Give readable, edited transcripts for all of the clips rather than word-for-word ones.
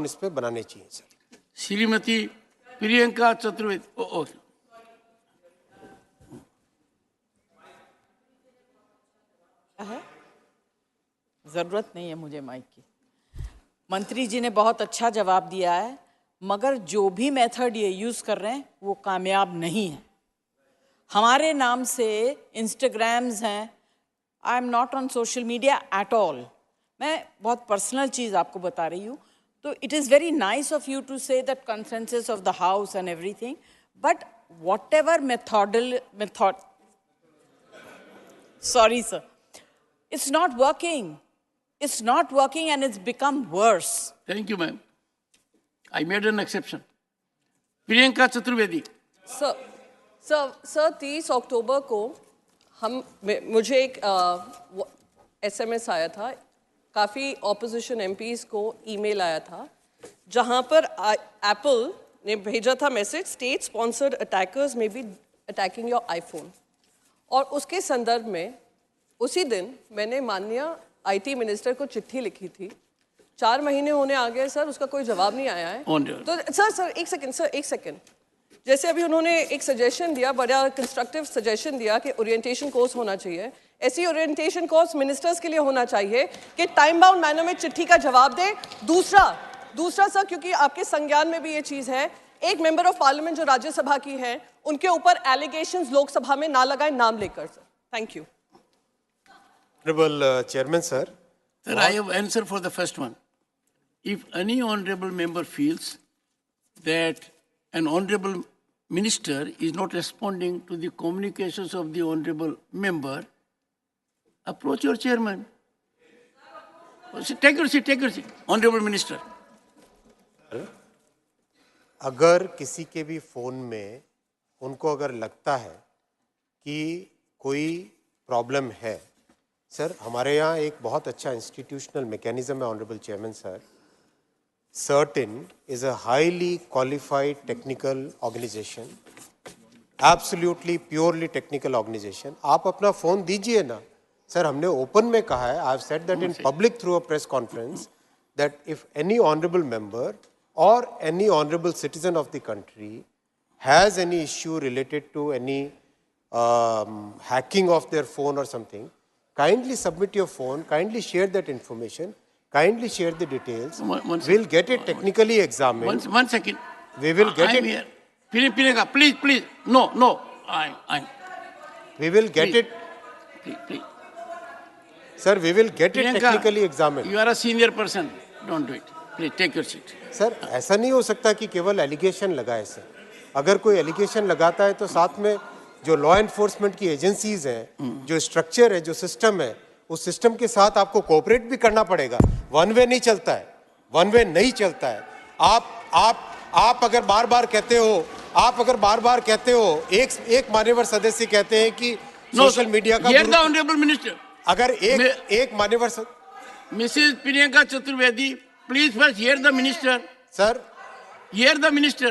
इस पे बनाने चाहिए सर। श्रीमती प्रियंका चतुर्वेदी। है जरूरत नहीं है मुझे माइक की। मंत्री जी ने बहुत अच्छा जवाब दिया है, मगर जो भी मेथड ये यूज कर रहे हैं वो कामयाब नहीं है। हमारे नाम से इंस्टाग्राम्स हैं, I am not on social media at all. मैं बहुत पर्सनल चीज आपको बता रही हूँ। तो it is very nice of you to say that consensus of the house and everything, but whatever method sorry sir, it's not working. It's not working and it's become worse. Thank you, ma'am. I made an exception. Priyanka Chaturvedi. Sir 30 अक्टूबर को मुझे एक SMS आया था, काफ़ी opposition MPs को email आया था, जहां पर एप्पल ने भेजा था मैसेज, स्टेट स्पॉन्सर्ड अटैकर्स में बी अटैकिंग योर आईफोन। और उसके संदर्भ में उसी दिन मैंने माननीय IT मिनिस्टर को चिट्ठी लिखी थी। 4 महीने होने आ गए सर, उसका कोई जवाब नहीं आया है। तो सर एक सेकंड, जैसे अभी उन्होंने एक सजेशन दिया, बड़ा कंस्ट्रक्टिव सजेशन दिया कि ओरिएंटेशन कोर्स होना चाहिए, ऐसी ओरिएंटेशन कोर्स मिनिस्टर्स के लिए होना चाहिए कि टाइम बाउंड मैनर में चिट्ठी का जवाब दें। दूसरा सर, क्योंकि आपके संज्ञान में भी ये चीज़ है, एक मेंबर ऑफ पार्लियामेंट जो राज्यसभा की हैं, उनके ऊपर एलिगेशंस लोकसभा में ना लगाए नाम लेकर sir. Thank you. Honorable Chairman sir. Sir, I have answer for the first one. If any honorable member feels that an honorable minister is not responding to the communications of the honorable member, approach your chairman. Take your seat, honorable minister. अगर किसी के भी phone में उनको अगर लगता है कि कोई प्रॉब्लम है, सर हमारे यहाँ एक बहुत अच्छा इंस्टीट्यूशनल मैकेनिज्म है honourable chairman sir. CERT In is a highly qualified technical organisation, absolutely purely technical organisation. आप अपना फोन दीजिए ना सर। हमने ओपन में कहा है, I have said that in public through a press conference, that if any honourable member or any honorable citizen of the country has any issue related to any hacking of their phone or something, kindly submit your phone, kindly share that information, kindly share the details. We'll get it technically examined. One second. We will get it. Here. Priyanka, please. No. We will get it. Please. Sir, we will get Priyanka, it technically examined. You are a senior person. Don't do it. Please take your seat. Sir ऐसा नहीं हो सकता कि केवल allegation लगाए sir. अगर कोई allegation लगाता है तो साथ में जो लॉ एनफोर्समेंट की एजेंसीज हैं, जो स्ट्रक्चर है, जो सिस्टम है, उस सिस्टम के साथ आपको कोऑपरेट भी करना पड़ेगा। वन वे नहीं चलता है। आप अगर बार बार कहते हो, एक मान्यवर सदस्य कहते हैं कि सोशल मीडिया का ऑनरेबल मिनिस्टर, अगर एक मान्यवर Mrs Priyanka Chaturvedi, please first hear the minister. Sir. Hear the minister.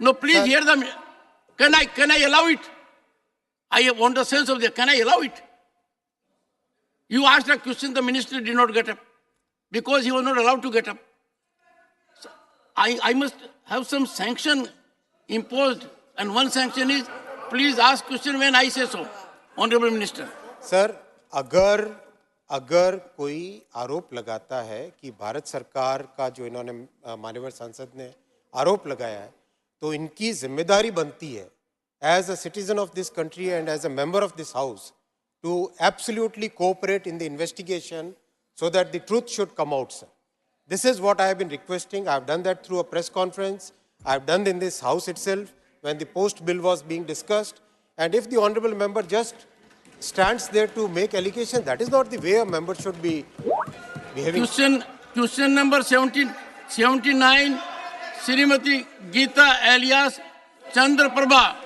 No, please sir. Hear the. Can I allow it? I want a sense of that. Can I allow it? You asked a question, the minister did not get up because he was not allowed to get up. So I must have some sanction imposed, and one sanction is please ask question when I say so, honorable minister. Sir, अगर कोई आरोप लगाता है कि भारत सरकार का, जो इन्होंने माननीय सांसद ने आरोप लगाया है, तो इनकी जिम्मेदारी बनती है as a citizen of this country and as a member of this house to absolutely cooperate in the investigation so that the truth should come out, sir. This is what I have been requesting. I have done that through a press conference. I have done in this house itself when the post bill was being discussed. And if the honorable member just stands there to make allegations, that is not the way a member should be behaving. Question number 79, Srimati Geeta alias Chandra Prabha.